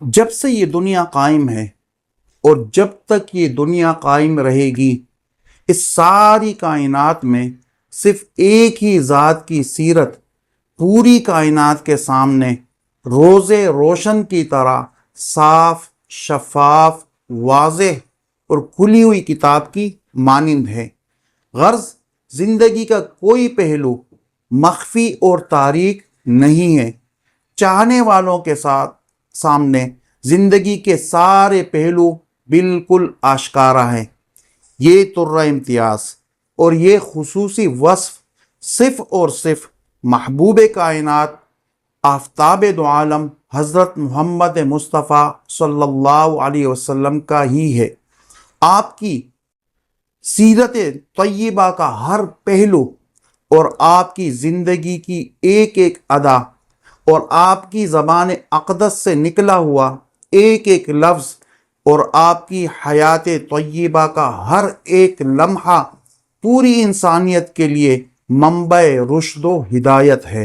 جب سے یہ دنیا قائم ہے اور جب تک یہ دنیا قائم رہے گی، اس ساری کائنات میں صرف ایک ہی ذات کی سیرت پوری کائنات کے سامنے روزے روشن کی طرح صاف، شفاف، واضح اور کھلی ہوئی کتاب کی مانند ہے۔ غرض زندگی کا کوئی پہلو مخفی اور تاریک نہیں ہے۔ چاہنے والوں کے سامنے زندگی کے سارے پہلو بالکل آشکارا ہیں۔ یہ طرہ امتیاز اور یہ خصوصی وصف صرف اور صرف محبوب کائنات آفتاب دو عالم حضرت محمد مصطفیٰ صلی اللہ علیہ وسلم کا ہی ہے۔ آپ کی سیرت طیبہ کا ہر پہلو اور آپ کی زندگی کی ایک ایک ادا اور آپ کی زبان اقدس سے نکلا ہوا ایک ایک لفظ اور آپ کی حیات طیبہ کا ہر ایک لمحہ پوری انسانیت کے لیے منبع رشد و ہدایت ہے۔